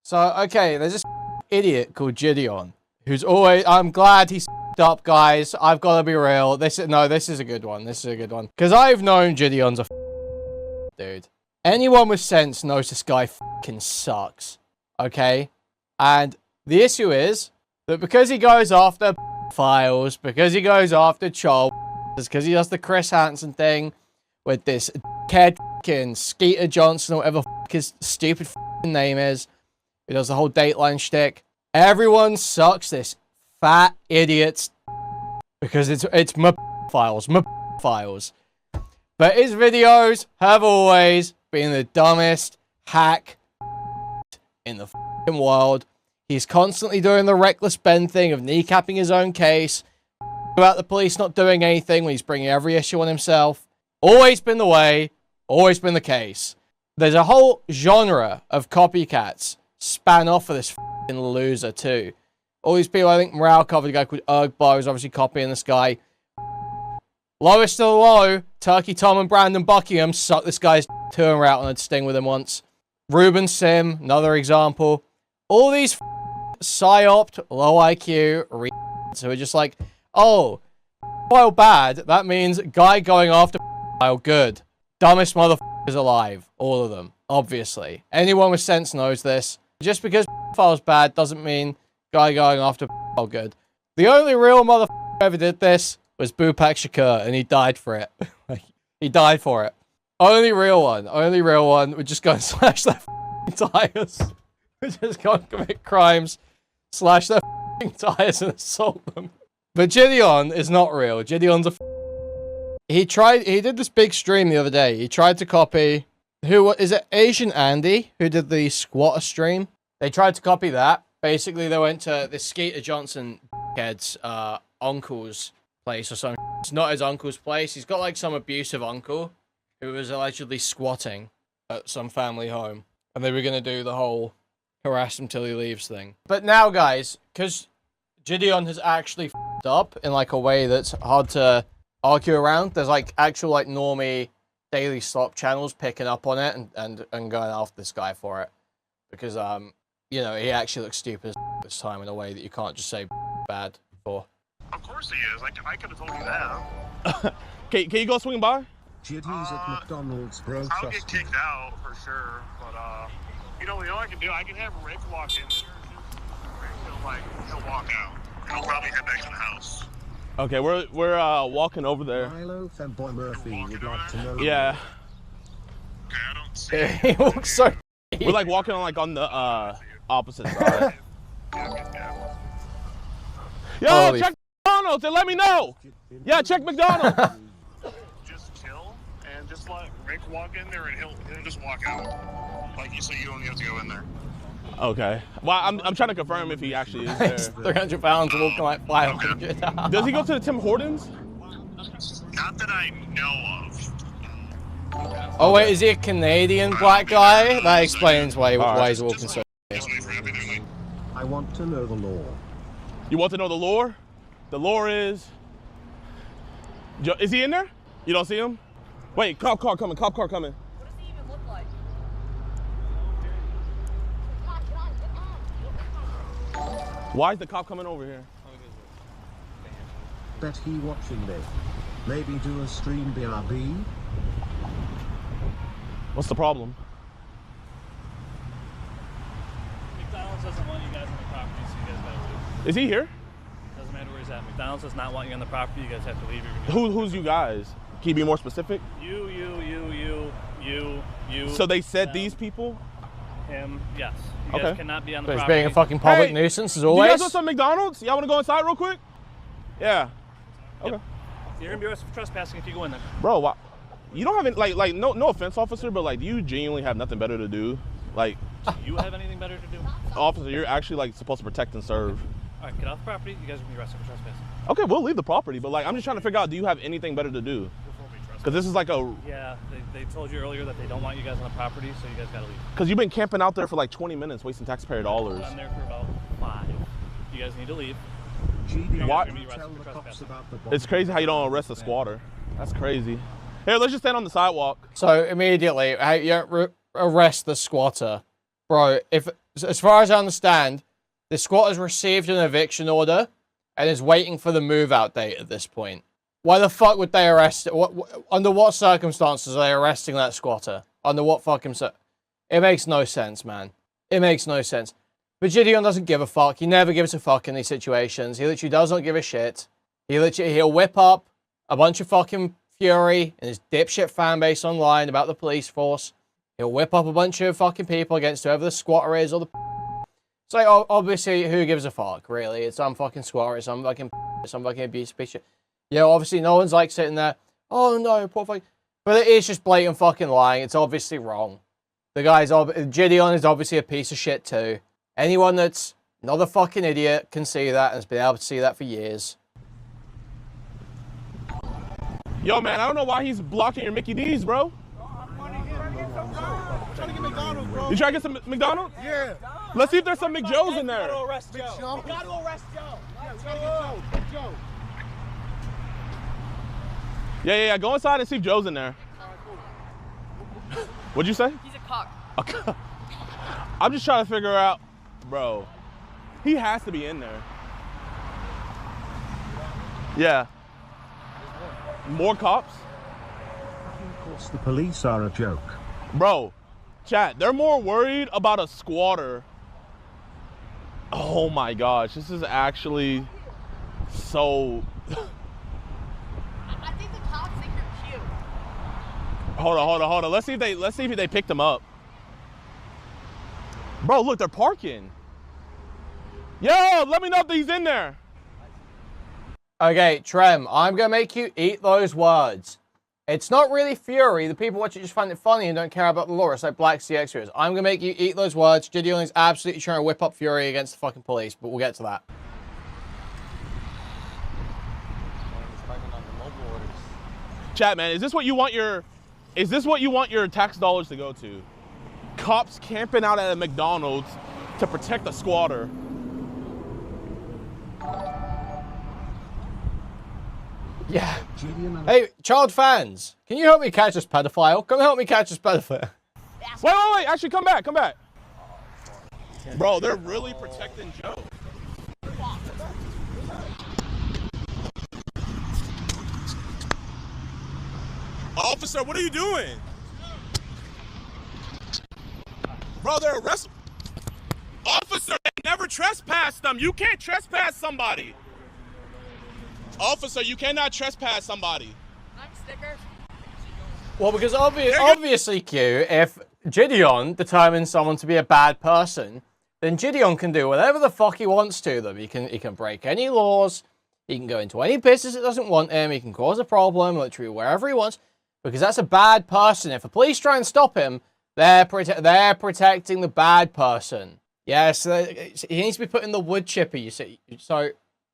So, okay, there's this idiot called Jidion, who's always, I'm glad he's up, guys. I've got to be real. This is a good one. This is a good one. Because I've known Jidion's a dude. Anyone with sense knows this guy fucking sucks. Okay? And the issue is that because he goes after files, because he goes after child, because he does the Chris Hansen thing with this kid fucking Skeeter Johnson or whatever his stupid name is. He does the whole Dateline shtick. Everyone sucks this fat idiot's because it's files. But his videos have always been the dumbest hack in the fucking world. He's constantly doing the reckless Ben thing of kneecapping his own case about the police not doing anything when he's bringing every issue on himself. Always been the way, always been the case. There's a whole genre of copycats span off of this fucking loser too. All these people, I think Morale covered a guy called Ugbo, who's obviously copying this guy. Lowest of the low, Turkey Tom and Brandon Buckingham sucked this guy's touring route on a sting with him once. Ruben Sim, another example. All these psyoped, low IQ who are just like, oh, file bad, that means guy going after file good. Dumbest motherfuckers alive. All of them, obviously. Anyone with sense knows this. Just because file's bad doesn't mean guy going after file good. The only real motherfucker who ever did this was Bupak Shakur, and he died for it. He died for it. Only real one would just go and slash their tires. Would just go and commit crimes, slash their tires and assault them. But Jidion is not real. Jidion's a he did this big stream the other day. He tried to copy, is it Asian Andy, who did the squatter stream? They tried to copy that. Basically, they went to this Skeeter Johnson kid's uncle's place or something. It's not his uncle's place. He's got like some abusive uncle who was allegedly squatting at some family home. And they were going to do the whole harass him till he leaves thing. But now, guys, because Jidion has actually f***ed up in like a way that's hard to argue around, there's like actual like normie daily slop channels picking up on it and going after this guy for it. Because, you know, he actually looks stupid this time in a way that you can't just say bad for. Of course he is. I could have told you that. Can you go swing by? Jidion's at McDonald's, bro. I'll get kicked out for sure, but you know what I can do? I can have Rick walk in there. He'll walk out. He'll probably head back to the house. Okay, we're walking over there. Milo, Femboy Murphy would like to know. Yeah. Okay, I don't see. He looks so. We're like walking on the opposite side. Yo, Holy check McDonald's and let me know. Yeah, check McDonald's. Just chill and just let Rick walk in there and he'll just walk out. Like you say, you don't have to go in there. Okay. Well, I'm trying to confirm if he actually is there. He's 300 pounds and walking like 500. Does he go to the Tim Hortons? Not that I know of. Oh wait, is he a Canadian black guy? That explains why he's walking so. I want to know the law. You want to know the lore? The lore is he in there? You don't see him? Wait, cop car coming. What does he even look like? Why is the cop coming over here? Bet he watching this. Maybe do a stream BRB. What's the problem? McDonald's doesn't want you guys on the property, so you guys gotta leave. Is he here? Doesn't matter where he's at. McDonald's does not want you on the property. You guys have to leave. Who's you guys? Can you be more specific? You. So they said them, these people? Him, yes. You Okay. guys cannot be on the He's property. being a fucking public Hey, nuisance as Do you always. guys want some McDonald's? Y'all want to go inside real quick? Yeah. Okay. Yep. You're gonna be arrested for trespassing if you go in there. Bro, why, you don't have any, like no offense, officer, but like, do you genuinely have nothing better to do? Like, Do you have anything better to do? officer, you're actually like supposed to protect and serve. All right, get off the property. You guys are gonna be arrested for trespassing. Okay, we'll leave the property, but like, I'm just trying to figure out, do you have anything better to do? Because this is like a... Yeah, they told you earlier that they don't want you guys on the property, so you guys gotta leave. Because you've been camping out there for like 20 minutes, wasting taxpayer dollars. I'm there for about 5. You guys need to leave. Jidion, Why- tell the cops about the It's crazy how you don't arrest a squatter. That's crazy. Here, let's just stand on the sidewalk. So immediately, you don't arrest the squatter, bro. If as far as I understand, the squatter's received an eviction order and is waiting for the move-out date at this point. Why the fuck would they arrest it? Under what circumstances are they arresting that squatter? Under what fucking It makes no sense, man. It makes no sense. But Jidion doesn't give a fuck. He never gives a fuck in these situations. He literally does not give a shit. He'll whip up a bunch of fucking fury in his dipshit fan base online about the police force. He'll whip up a bunch of fucking people against whoever the squatter is or the It's like, obviously, who gives a fuck, really? It's some fucking squatter, some fucking abuse picture. Yeah, obviously, no one's like sitting there, oh no, poor fuck. But it is just blatant fucking lying. It's obviously wrong. Jidion is obviously a piece of shit too. Anyone that's not a fucking idiot can see that and has been able to see that for years. Yo, man, I don't know why he's blocking your Mickey D's, bro. Trying to get McDonald's, bro. You trying to get some McDonald's? Yeah. Let's see if there's some McJoes in there. We gotta arrest Joe. We gotta arrest Joe. Yeah, we gotta get Joe. Yeah. Go inside and see if Joe's in there. What'd you say? He's a cock. I'm just trying to figure out, bro. He has to be in there. Yeah. More cops? Of course, the police are a joke. Bro, chat, they're more worried about a squatter. Oh my gosh, this is actually so... I think the cops think you're cute. Hold on. Let's see if they picked him up. Bro, look, they're parking. Yo, let me know if he's in there. Okay, Trem, I'm gonna make you eat those words. It's not really fury. The people watching just find it funny and don't care about the lore. It's like Black CX viewers. I'm gonna make you eat those words. Jidion is absolutely trying to whip up fury against the fucking police, but we'll get to that. Chat, man, is this what you want your tax dollars to go to? Cops camping out at a McDonald's to protect a squatter. Yeah. Hey, child fans, can you help me catch this pedophile? Come help me catch this pedophile. Wait. Actually, come back. Bro, they're really protecting Joe. Officer, what are you doing? Bro, they're arresting. Officer, they never trespassed them. You can't trespass somebody. Officer, you cannot trespass somebody. I'm sticker. Well, because obviously, Q, if Jidion determines someone to be a bad person, then Jidion can do whatever the fuck he wants to them. He can break any laws. He can go into any business that doesn't want him. He can cause a problem, literally wherever he wants, because that's a bad person. If the police try and stop him, they're protecting the bad person. Yes, he needs to be put in the wood chipper, you see. So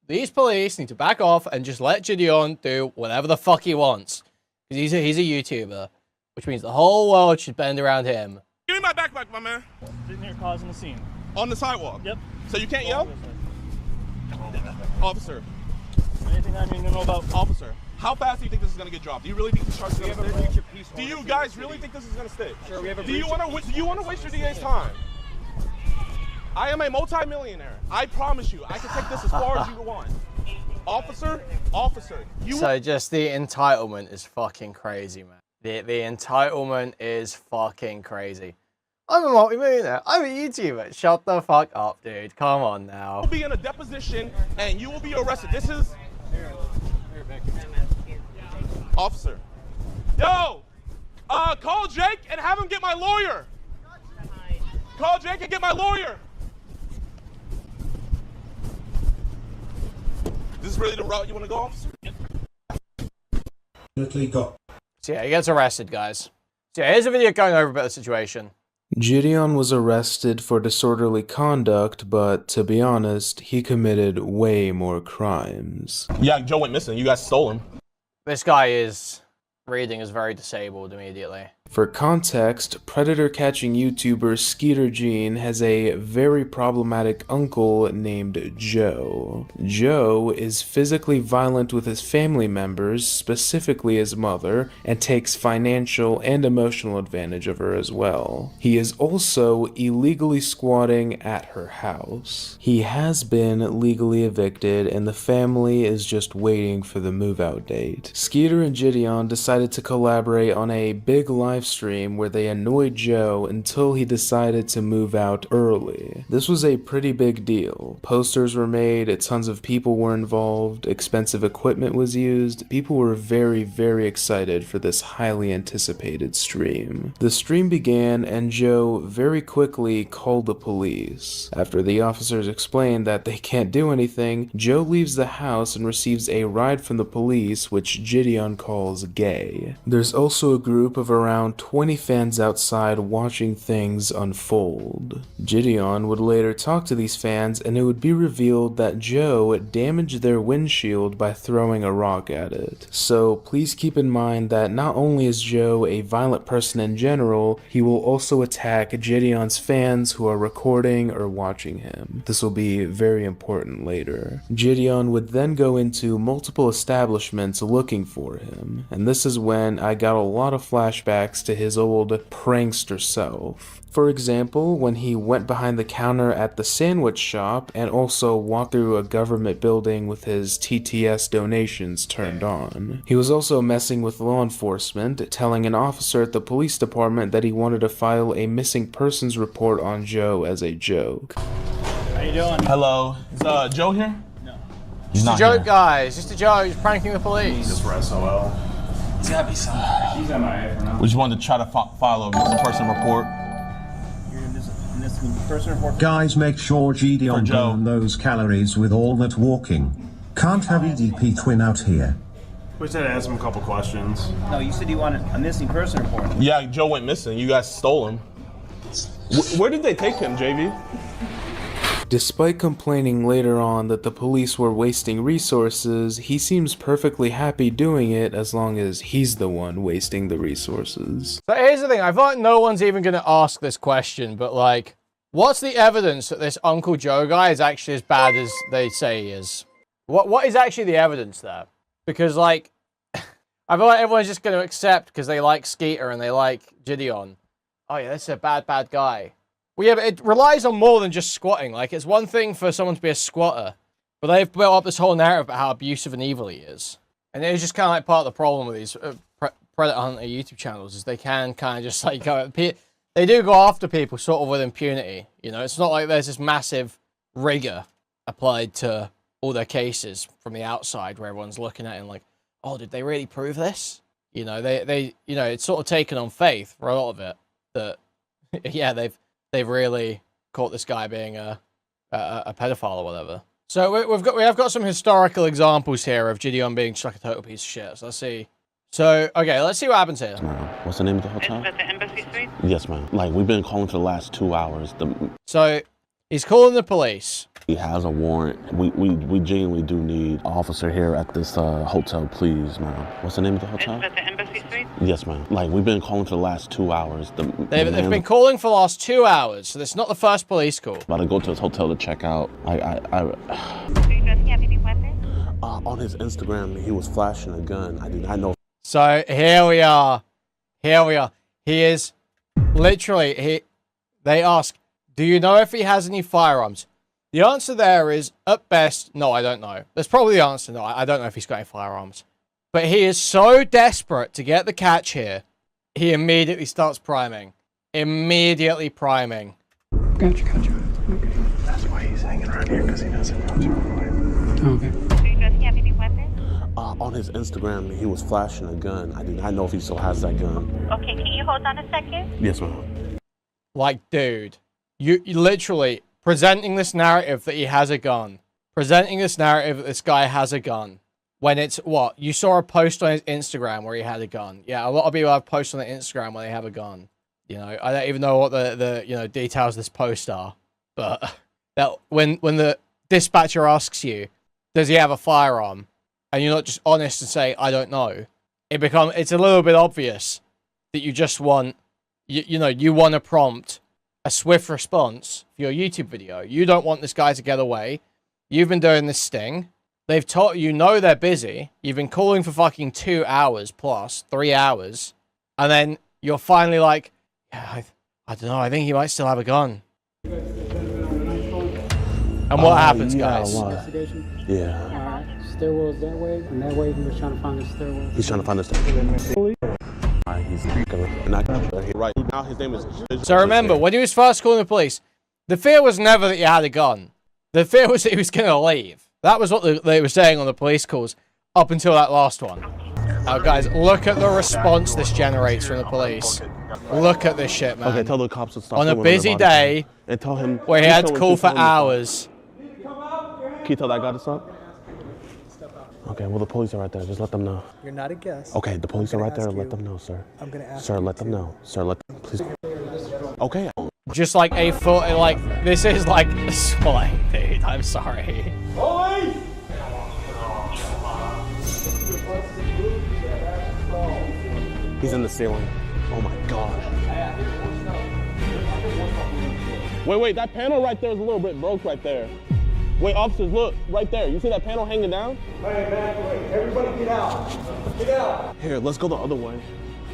these police need to back off and just let Jidion do whatever the fuck he wants. Because he's a YouTuber, which means the whole world should bend around him. Give me my backpack, my man. Sitting here causing a scene. On the sidewalk? Yep. So you can't yell? Officer. Anything I need to know about? Officer, how fast do you think this is going to get dropped? Do you really think this charge is going to stick? Do you guys really think this is going to stick? Sure, we have a Do you want to waste your DA's time? I am a multi-millionaire. I promise you, I can take this as far as you want. Officer, you... So just the entitlement is fucking crazy, man. The entitlement is fucking crazy. I'm a multi-millionaire. I'm a YouTuber. Shut the fuck up, dude. Come on now. will be in a deposition and you will be arrested. This is... Officer. Yo! Call Jake and have him get my lawyer. Call Jake and get my lawyer. This is really the route you want to go, officer? So yeah, he gets arrested, guys. So yeah, here's a video going over about the situation. Jidion was arrested for disorderly conduct, but to be honest, he committed way more crimes. Yeah, Joe went missing. You guys stole him. This guy is reading is very disabled immediately. For context, predator catching YouTuber Skeeter Gene has a very problematic uncle named Joe. Joe is physically violent with his family members, specifically his mother, and takes financial and emotional advantage of her as well. He is also illegally squatting at her house. He has been legally evicted, and the family is just waiting for the move-out date. Skeeter and Jidion decided to collaborate on a big live stream where they annoyed Joe until he decided to move out early. This was a pretty big deal. Posters were made, tons of people were involved, expensive equipment was used. People were very excited for this highly anticipated stream. The stream began and Joe very quickly called the police. After the officers explained that they can't do anything, Joe leaves the house and receives a ride from the police, which Jidion calls gay. There's also a group of around 20 fans outside watching things unfold. Jidion would later talk to these fans and it would be revealed that Joe damaged their windshield by throwing a rock at it. So please keep in mind that not only is Joe a violent person in general, he will also attack Jidion's fans who are recording or watching him. This will be very important later. Jidion would then go into multiple establishments looking for him, and this is when I got a lot of flashbacks to his old prankster self. For example, when he went behind the counter at the sandwich shop and also walked through a government building with his TTS donations turned on. He was also messing with law enforcement, telling an officer at the police department that he wanted to file a missing persons report on Joe as a joke. How you doing? Hello. Is Joe here? No. Just a joke, guys. Just a joke. He's pranking the police. Just for SOL. He's gotta be somewhere. He's MIA for now. We just wanted to try to file a missing person report. You're in this person report. Guys, make sure For Jidion Joe. burn those calories with all that walking. Can't have EDP twin out here. We said ask him a couple questions. No, you said you wanted a missing person report. Yeah, Joe went missing. You guys stole him. Where did they take him, JV? Despite complaining later on that the police were wasting resources, he seems perfectly happy doing it as long as he's the one wasting the resources. So here's the thing. I thought no one's even going to ask this question, but like, what's the evidence that this Uncle Joe guy is actually as bad as they say he is? What is actually the evidence there? Because like, I feel like everyone's just going to accept because they like Skeeter and they like Jidion. Oh yeah, this is a bad guy. Well, yeah, but it relies on more than just squatting. Like, it's one thing for someone to be a squatter, but they've built up this whole narrative about how abusive and evil he is. And it's just kind of like part of the problem with these Predator Hunter YouTube channels is they can kind of just like go... They do go after people sort of with impunity. You know, it's not like there's this massive rigor applied to all their cases from the outside where everyone's looking at it and like, oh, did they really prove this? You know, they you know, it's sort of taken on faith for a lot of it that, yeah, they've really caught this guy being a pedophile or whatever. So we have got some historical examples here of Jidion being just like a total piece of shit. So let's see. So okay, let's see what happens here. What's the name of the hotel? Is that the Embassy Suite? Yes, ma'am. Like, we've been calling for the last 2 hours. So he's calling the police. He has a warrant. We genuinely do need an officer here at this hotel, please, ma'am. What's the name of the hotel? Is that the Embassy Suite? Yes, ma'am. Like, we've been calling for the last 2 hours. They've been calling for the last 2 hours, so this is not the first police call. About to go to his hotel to check out. Do you guys have any weapons? On his Instagram, he was flashing a gun. I did not know. So here we are. He is literally, they ask, do you know if he has any firearms? The answer there is, at best, no, I don't know. That's probably the answer. No, I don't know if he's got any firearms. But he is so desperate to get the catch here, he immediately starts priming. Immediately priming. Gotcha. Okay. That's why he's hanging around here, because he doesn't know what's wrong. Okay. Do you guys have any weapons? On his Instagram, he was flashing a gun. I did not know if he still has that gun. Okay, can you hold on a second? Yes, ma'am. Like, dude, you literally presenting this narrative that he has a gun. Presenting this narrative that this guy has a gun. When it's, what? You saw a post on his Instagram where he had a gun. Yeah, a lot of people have posts on their Instagram where they have a gun. You know, I don't even know what the you know, details of this post are. But that when the dispatcher asks you, does he have a firearm? And you're not just honest and say, I don't know. it's a little bit obvious that you just want, you want to prompt a swift response for your YouTube video. You don't want this guy to get away. You've been doing this sting. They've told they're busy. You've been calling for fucking 2 hours plus 3 hours, and then you're finally like, yeah, I don't know. I think he might still have a gun. And what happens, guys? Yeah. Stairwells that way, and that way he was trying to find the stairwell. He's trying to find the stairwell. He's right now. His name is. So remember, when he was first calling the police, the fear was never that he had a gun. The fear was that he was going to leave. That was what they were saying on the police calls up until that last one. Now, guys, look at the response this generates from the police. Look at this shit, man. Okay, tell the cops to stop. On a busy day, and tell him where he had to call for hours. Can you tell that guy to stop? Okay, well, the police are right there. Just let them know. You're not a guest. Okay, the police are right there. Let them know, sir. I'm going to ask Sir, let them know. Sir, let them, please. Okay. Just like a foot, like, this is like swine, dude. I'm sorry. He's in the ceiling. Oh my gosh. Wait, that panel right there is a little bit broke right there. Wait, officers, look, right there. You see that panel hanging down? Hey, man, everybody get out. Get out. Here, let's go the other way.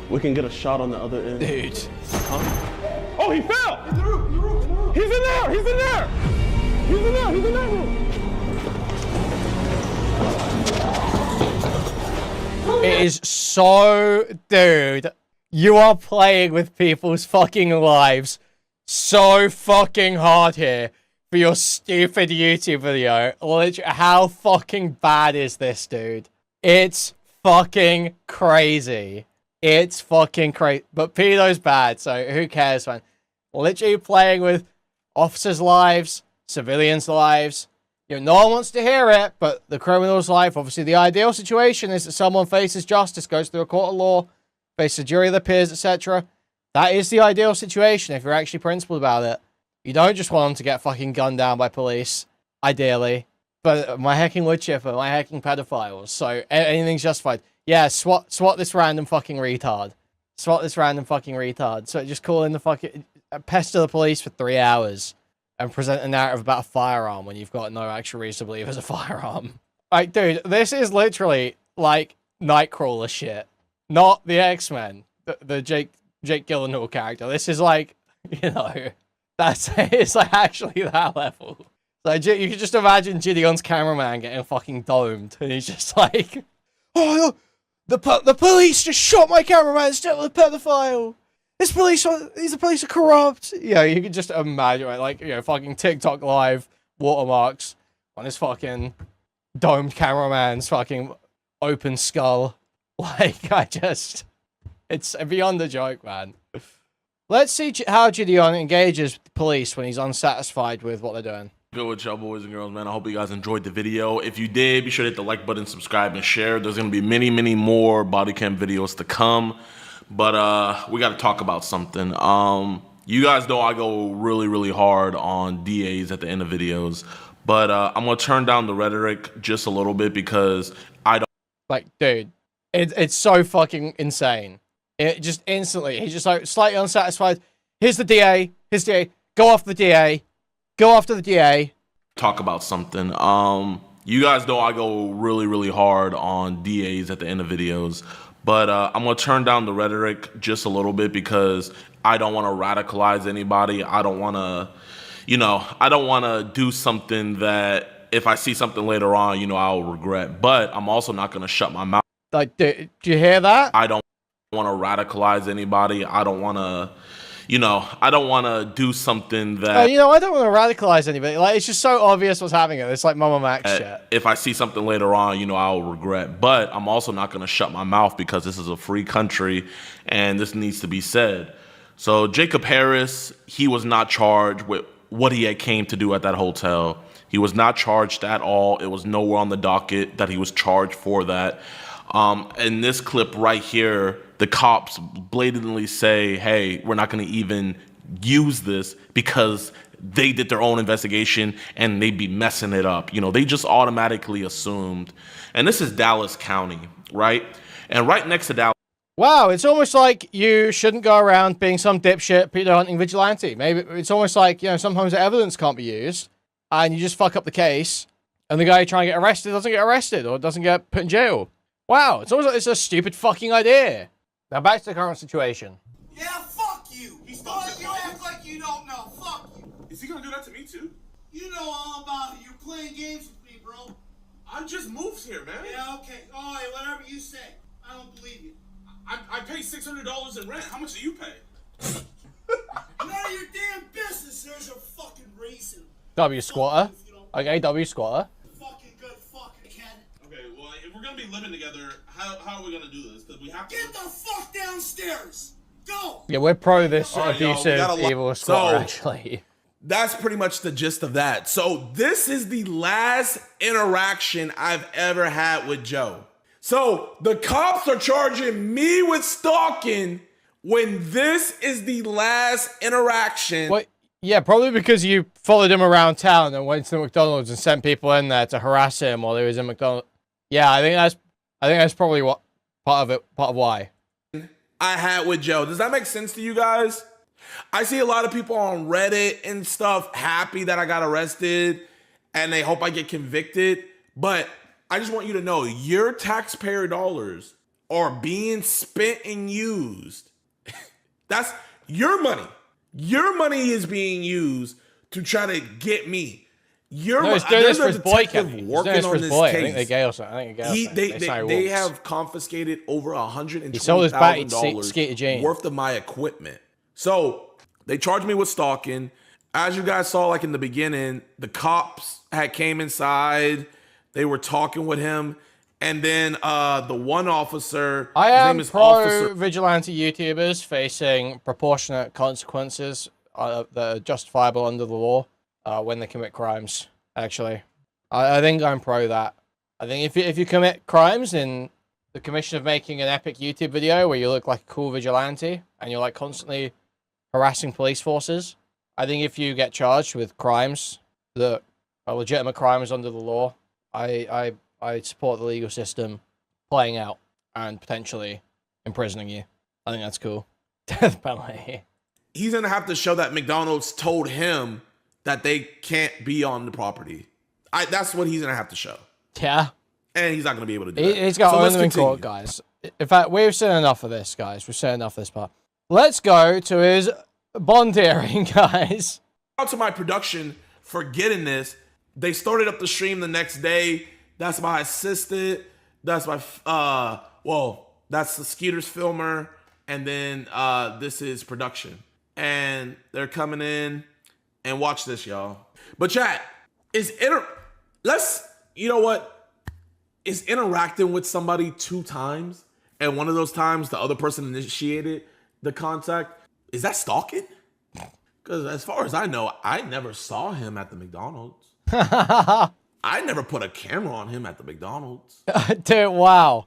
We can get a shot on the other end. Dude. Huh? Oh, he fell! In the roof. He's in there! He's in there! He's in that room! It is so... Dude, you are playing with people's fucking lives so fucking hard here for your stupid YouTube video. Literally, how fucking bad is this, dude? It's fucking crazy. It's fucking crazy. But pedo's bad, so who cares, man? Literally playing with officers' lives, civilians' lives. No one wants to hear it, but the criminal's life, obviously the ideal situation is that someone faces justice, goes through a court of law, faces a jury of their peers, etc. That is the ideal situation if you're actually principled about it. You don't just want them to get fucking gunned down by police, ideally. But my hecking wood chipper, my hecking pedophiles, so anything's justified. Yeah, swat this random fucking retard. Swat this random fucking retard. So just call in the fucking... pester the police for 3 hours and present a narrative about a firearm when you've got no actual reason to believe it's a firearm. Like, dude, this is literally, like, Nightcrawler shit. Not the X-Men, the Jake Gyllenhaal character. This is like, it's like actually that level. Like, you can just imagine Jidion's cameraman getting fucking domed, and he's just like, oh, the police just shot my cameraman, still a pedophile. These police are corrupt. Yeah, you can just imagine, right? Like, fucking TikTok live watermarks on his fucking domed cameraman's fucking open skull. Like, it's beyond a joke, man. Let's see how Jidion engages with the police when he's unsatisfied with what they're doing. Good with y'all boys and girls, man. I hope you guys enjoyed the video. If you did, be sure to hit the like button, subscribe, and share. There's going to be many, many more body cam videos to come. But we got to talk about something. You guys know I go really, really hard on DAs at the end of videos. But I'm going to turn down the rhetoric just a little bit because I don't... Like, dude, it's so fucking insane. It just instantly, he's just like slightly unsatisfied. Here's the DA. Here's the DA. Go after the DA. Go after the DA. Talk about something. You guys know I go really, really hard on DAs at the end of videos. But I'm going to turn down the rhetoric just a little bit because I don't want to radicalize anybody. I don't want to, I don't want to do something that if I see something later on, I'll regret. But I'm also not going to shut my mouth. Like, do you hear that? I don't want to radicalize anybody. I don't want to, I don't want to do something that... I don't want to radicalize anybody. Like, it's just so obvious what's happening. It's like Mama Max shit. If I see something later on, I'll regret. But I'm also not going to shut my mouth because this is a free country and this needs to be said. So Jacob Harris, he was not charged with what he had came to do at that hotel. He was not charged at all. It was nowhere on the docket that he was charged for that. In this clip right here, the cops blatantly say, hey, we're not going to even use this because they did their own investigation and they'd be messing it up. They just automatically assumed. And this is Dallas County, right? And right next to Dallas. Wow, it's almost like you shouldn't go around being some dipshit Peter hunting vigilante. Maybe it's almost like, sometimes the evidence can't be used, and you just fuck up the case, and the guy trying to get arrested doesn't get arrested, or doesn't get put in jail. Wow, it's almost like it's a stupid fucking idea. Now back to the current situation. Yeah, fuck you. You act like you don't know. Fuck you. Is he gonna do that to me too? You know all about it. You're playing games with me, bro. I just moved here, man. Yeah, okay. All right, whatever you say. I don't believe you. I pay $600 in rent. How much do you pay? None of your damn business. There's a fucking reason. W squatter. Okay, W squatter. Fucking good fucking Ken. Okay, well, if we're gonna be living together, how are we gonna do this? Because we have to. Get the fuck downstairs. Go. Yeah, we're pro this All right, y'all, we abusive, got a lot- evil squatter, So- actually. That's pretty much the gist of that. So this is the last interaction I've ever had with Joe. So the cops are charging me with stalking when this is the last interaction. What? Yeah, probably because you followed him around town and went to McDonald's and sent people in there to harass him while he was in McDonald's. Yeah, I think that's probably what part of why. I had with Joe. Does that make sense to you guys? I see a lot of people on Reddit and stuff happy that I got arrested and they hope I get convicted. But I just want you to know your taxpayer dollars are being spent and used. That's your money. Your money is being used to try to get me. He's doing this for his boy, detective Kevin. working on this I case. think they're gay or something. I think they're gay or something. They have confiscated over He sold his batty $120,000 Skater Jane. worth of my equipment. So they charged me with stalking. As you guys saw, like in the beginning, the cops had came inside. They were talking with him. And then the one officer, I his am name is pro Officer. vigilante YouTubers facing proportionate consequences that are justifiable under the law when they commit crimes. Actually, I think I'm pro that. I think if you commit crimes in the commission of making an epic YouTube video where you look like a cool vigilante and you're like constantly harassing police forces, I think if you get charged with crimes that are legitimate crimes under the law, I support the legal system playing out and potentially imprisoning you. I think that's cool. Death penalty. He's going to have to show that McDonald's told him that they can't be on the property. That's what he's going to have to show. Yeah. And he's not going to be able to do that. He's got So let's to in court, continue. guys. In fact, we've seen enough of this, guys. We've seen enough of this part. Let's go to his bond hearing, guys. Shout out to my production for getting this. They started up the stream the next day. That's my assistant. That's my, that's the Skeeter's filmer. And then this is production. And they're coming in. And watch this, y'all. But chat, you know what? Is interacting with somebody 2 times, and one of those times the other person initiated the contact, is that stalking? Because as far as I know, I never saw him at the McDonald's. I never put a camera on him at the McDonald's. Dude, wow.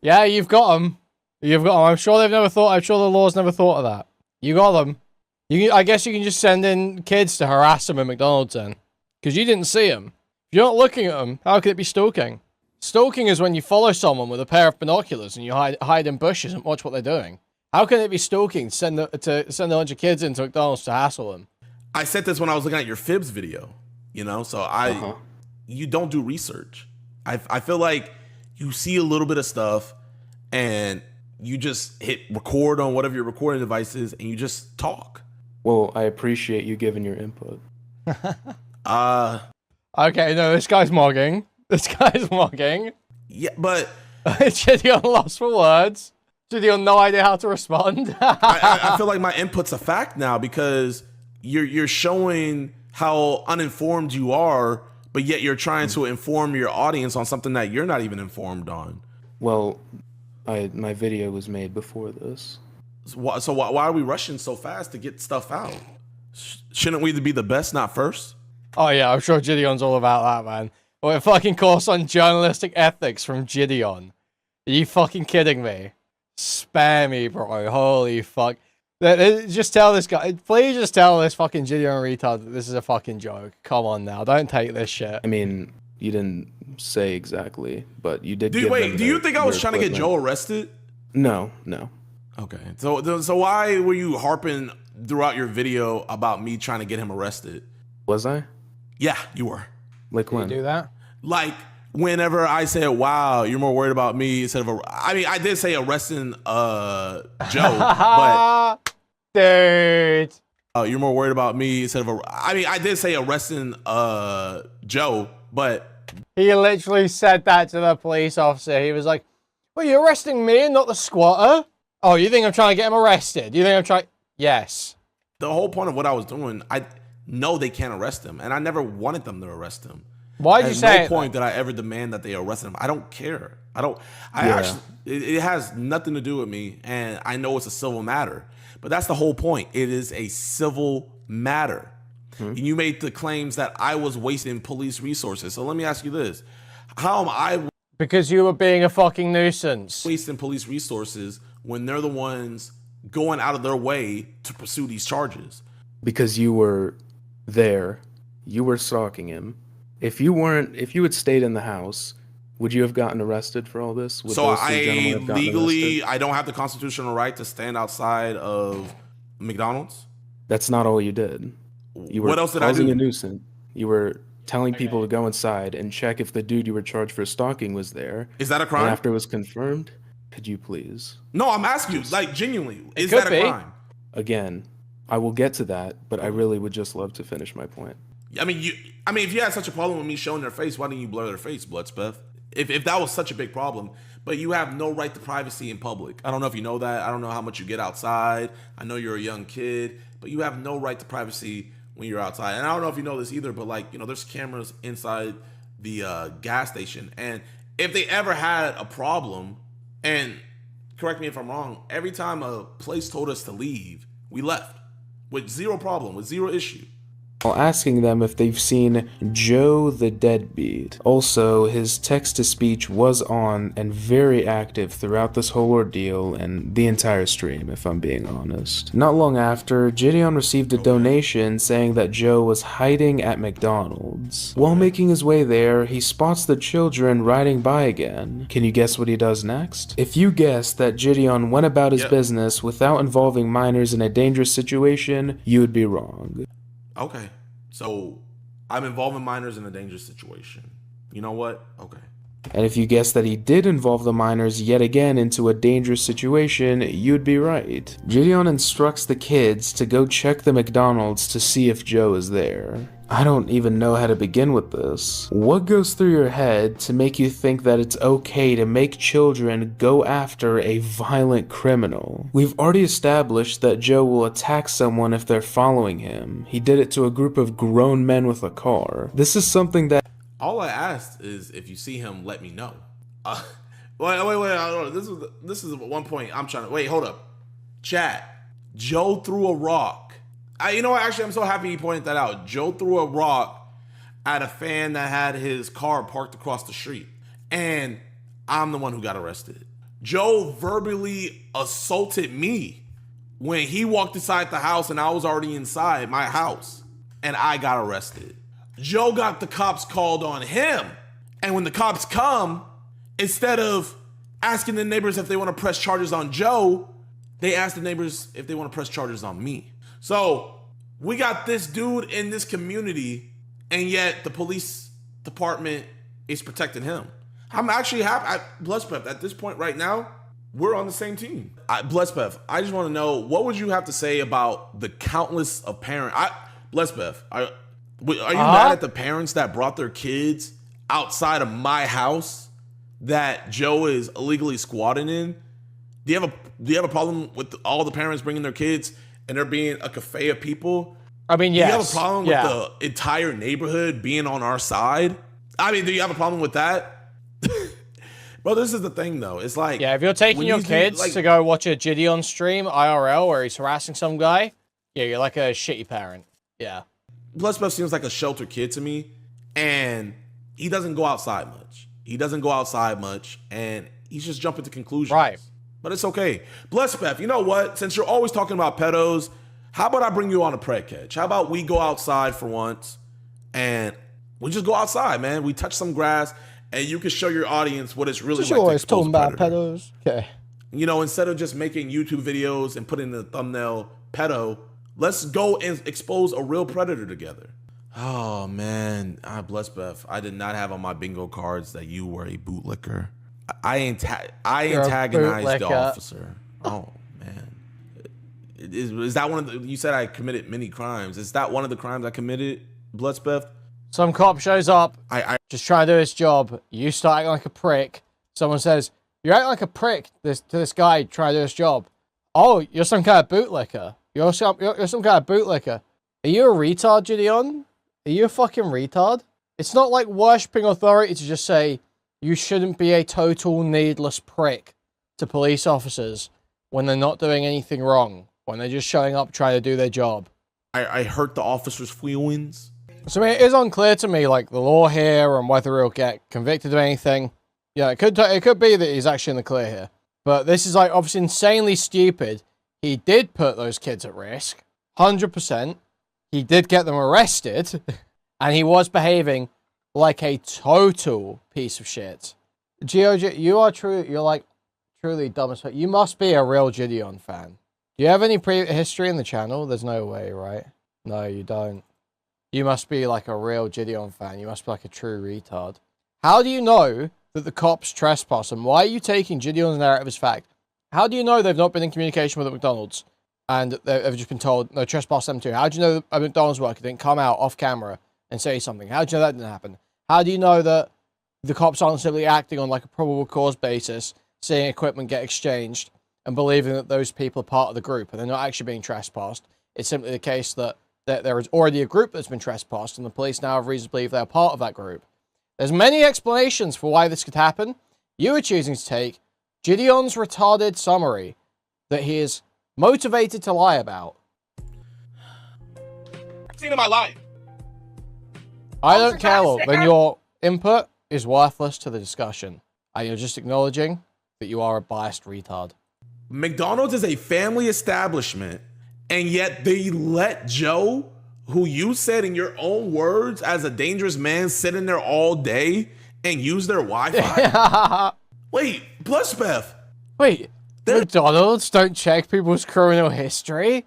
Yeah, you've got him. You've got him. I'm sure the law's never thought of that. You got them. I guess you can just send in kids to harass them at McDonald's then. Because you didn't see them. If you're not looking at them, how could it be stalking? Stalking is when you follow someone with a pair of binoculars and you hide in bushes and watch what they're doing. How can it be stalking to send a bunch of kids into McDonald's to hassle them? I said this when I was looking at your Fibs video, so you don't do research. I feel like you see a little bit of stuff and you just hit record on whatever your recording device is and you just talk. Well, I appreciate you giving your input. Okay, no, this guy's mogging. Yeah, but Jidion lost for words. Jidion no idea how to respond. I feel like my input's a fact now because you're showing how uninformed you are, but yet you're trying to inform your audience on something that you're not even informed on. Well, my video was made before this. So why are we rushing so fast to get stuff out? Shouldn't we be the best, not first? Oh yeah, I'm sure Jidion's all about that, man. What a fucking course on journalistic ethics from Jidion. Are you fucking kidding me? Spare me, bro. Holy fuck. Just tell this guy, please just tell this fucking Jidion retard that this is a fucking joke. Come on now, don't take this shit. I mean, You didn't say exactly, but you did. Do you think I was trying to get Joe arrested? No. Okay. So why were you harping throughout your video about me trying to get him arrested? Was I? Yeah, you were. Like when? You do that? Like whenever I said, "Wow, you're more worried about me instead of," I mean, I did say arresting Joe, but dude, you're more worried about me instead of. I mean, I did say arresting Joe, but he literally said that to the police officer. He was like, "Well, you're arresting me and not the squatter." Oh, you think I'm trying to get him arrested? You think I'm trying? Yes. The whole point of what I was doing, I know they can't arrest him, and I never wanted them to arrest him. Why did you say? No point did I ever demand that they arrest him. I don't care. Actually, it has nothing to do with me, and I know it's a civil matter. But that's the whole point. It is a civil matter. And you made the claims that I was wasting police resources. So let me ask you this: how am I? Because you were being a fucking nuisance. Wasting police resources when they're the ones going out of their way to pursue these charges. Because you were there, you were stalking him. If you had stayed in the house, would you have gotten arrested for all this? Would So those two I gentlemen have gotten legally, arrested? I don't have the constitutional right to stand outside of McDonald's. That's not all you did. You were What else did I causing do? a nuisance. You were telling people to go inside and check if the dude you were charged for stalking was there. Is that a crime? And after it was confirmed, could you please? No, I'm asking you, like, genuinely, is could that a be. crime? Again, I will get to that, but I really would just love to finish my point. I mean, if you had such a problem with me showing their face, why didn't you blur their face, Bloodspeth? If that was such a big problem, but you have no right to privacy in public. I don't know if you know that. I don't know how much you get outside. I know you're a young kid, but you have no right to privacy when you're outside. And I don't know if you know this either, but like, there's cameras inside the gas station. And if they ever had a problem, and correct me if I'm wrong, every time a place told us to leave, we left with zero problem, with zero issue. While asking them if they've seen Joe the Deadbeat. Also, his text-to-speech was on and very active throughout this whole ordeal and the entire stream, if I'm being honest. Not long after, Jidion received a donation saying that Joe was hiding at McDonald's. While making his way there, he spots the children riding by again. Can you guess what he does next? If you guess that Jidion went about his business without involving minors in a dangerous situation, you would be wrong. Okay, so I'm involving minors in a dangerous situation. You know what? Okay. And if you guess that he did involve the minors yet again into a dangerous situation, you'd be right. Jidion instructs the kids to go check the McDonald's to see if Joe is there. I don't even know how to begin with this. What goes through your head to make you think that it's okay to make children go after a violent criminal? We've already established that Joe will attack someone if they're following him. He did it to a group of grown men with a car. This is something that... All I asked is if you see him, let me know. Wait. This is one point I'm trying to... Wait, hold up. Chat. Joe threw a rock. You know what? Actually, I'm so happy he pointed that out. Joe threw a rock at a fan that had his car parked across the street. And I'm the one who got arrested. Joe verbally assaulted me when he walked inside the house and I was already inside my house. And I got arrested. Joe got the cops called on him. And when the cops come, instead of asking the neighbors if they want to press charges on Joe, they ask the neighbors if they want to press charges on me. So we got this dude in this community, and yet the police department is protecting him. I'm actually happy. Bloodspeth, at this point right now, we're on the same team. Bloodspeth, I just want to know, what would you have to say about the countless of parents? Bloodspeth, are you mad at the parents that brought their kids outside of my house that Joe is illegally squatting in? Do you have a problem with all the parents bringing their kids and there being a cafe of people? I mean, yes. Do you have a problem with the entire neighborhood being on our side? I mean, do you have a problem with that? Bro, this is the thing, though. It's like... Yeah, if you're taking your kids to go watch a Jidion stream, IRL, where he's harassing some guy, yeah, you're like a shitty parent. Yeah. Bloodspeth seems like a sheltered kid to me, and he doesn't go outside much. And he's just jumping to conclusions. Right. But it's okay. Bloodspeth, you know what? Since you're always talking about pedos, how about I bring you on a pred catch? How about we go outside for once and We just go outside, man. We touch some grass, and you can show your audience what it's really Just like to always expose talking a about predator. pedos. Okay. You know, instead of just making YouTube videos and putting in the thumbnail pedo, let's go and expose a real predator together. Oh man, bless Beth. I did not have on my bingo cards that you were a bootlicker. I antagonized the officer. Oh man, is that one of the? You said I committed many crimes. Is that one of the crimes I committed, Bloodsbeth? Some cop shows up, I just trying to do his job. You start acting like a prick. Someone says, "You're acting like a prick to this guy trying to do his job." Oh, you're some kind of bootlicker. You're some kind of bootlicker. Are you a retard, Jidion? Are you a fucking retard? It's not like worshipping authority to just say you shouldn't be a total needless prick to police officers when they're not doing anything wrong, when they're just showing up trying to do their job. I hurt the officer's feelings. So I mean, it is unclear to me, like, the law here and whether he'll get convicted of anything. Yeah, it could be that he's actually in the clear here. But this is, like, obviously insanely stupid. He did put those kids at risk. 100%. He did get them arrested. And he was behaving like a total piece of shit. GOG, you're like truly dumb as fuck. You must be a real Jidion fan. Do you have any history in the channel? There's no way, right? No, you don't. You must be like a real Jidion fan. You must be like a true retard. How do you know that the cops trespass him? Why are you taking Jidion's narrative as fact? How do you know they've not been in communication with the McDonald's and they've just been told, no, trespass them too? How do you know that a McDonald's worker didn't come out off camera and say something? How do you know that didn't happen? How do you know that the cops aren't simply acting on like a probable cause basis, seeing equipment get exchanged and believing that those people are part of the group and they're not actually being trespassed? It's simply the case that there is already a group that's been trespassed and the police now have reason to believe they're part of that group. There's many explanations for why this could happen. You are choosing to take Jidion's retarded summary that he is motivated to lie about. I've seen in my life. I don't care, when your input is worthless to the discussion and you're just acknowledging that you are a biased retard. McDonald's is a family establishment, and yet they let Joe, who you said in your own words as a dangerous man, sit in there all day and use their Wi-Fi? Wait, Blushbeth. Wait, McDonald's don't check people's criminal history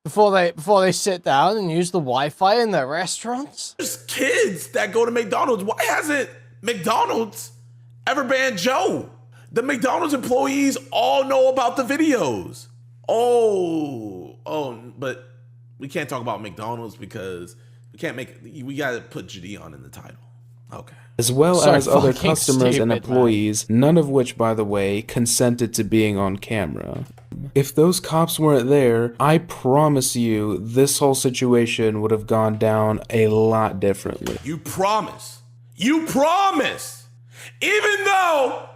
before they sit down and use the Wi-Fi in their restaurants? There's kids that go to McDonald's. Why hasn't McDonald's ever banned Joe? The McDonald's employees all know about the videos. But we can't talk about McDonald's because we gotta put Jidion in the title. Okay. As well as other customers and employees, none of which, by the way, consented to being on camera. If those cops weren't there, I promise you this whole situation would have gone down a lot differently. You promise. You promise. Even though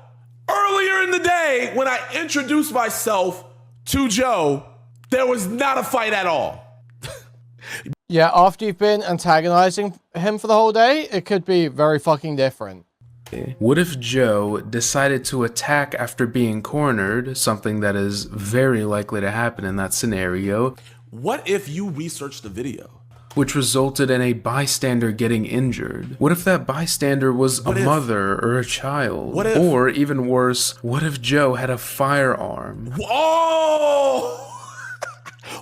earlier in the day when I introduced myself to Joe, there was not a fight at all. Yeah, after you've been antagonizing him for the whole day, it could be very fucking different. What if Joe decided to attack after being cornered, something that is very likely to happen in that scenario? What if you researched the video? Which resulted in a bystander getting injured. What if that bystander was a mother or a child? What if, or even worse, what if Joe had a firearm? Oh!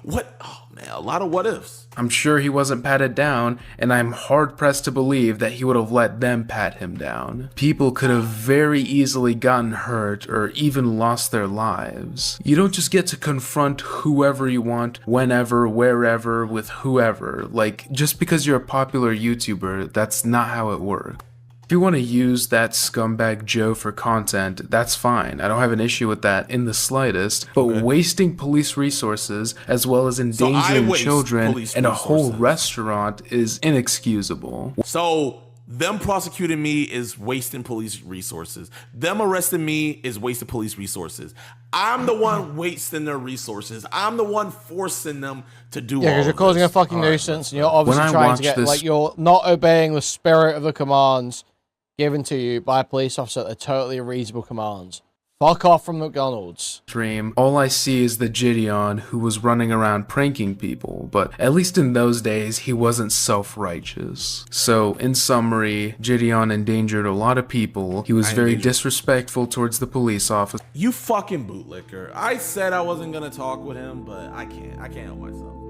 What? Oh man, a lot of what ifs. I'm sure he wasn't patted down, and I'm hard-pressed to believe that he would have let them pat him down. People could have very easily gotten hurt or even lost their lives. You don't just get to confront whoever you want, whenever, wherever, with whoever. Like, just because you're a popular YouTuber, that's not how it works. If you want to use that scumbag Joe for content, that's fine. I don't have an issue with that in the slightest. But wasting police resources, as well as endangering children and a whole restaurant, is inexcusable. So, them prosecuting me is wasting police resources. Them arresting me is wasting police resources. I'm the one wasting their resources. I'm the one forcing them to do all because you're causing a fucking nuisance, and you're obviously trying to get, like, you're not obeying the spirit of the commands given to you by a police officer. They're totally reasonable commands. Fuck off from McDonald's. Stream, all I see is the Jidion who was running around pranking people, but at least in those days, he wasn't self-righteous. So, in summary, Jidion endangered a lot of people. He was very disrespectful towards the police officer. You fucking bootlicker. I said I wasn't gonna talk with him, but I can't help myself.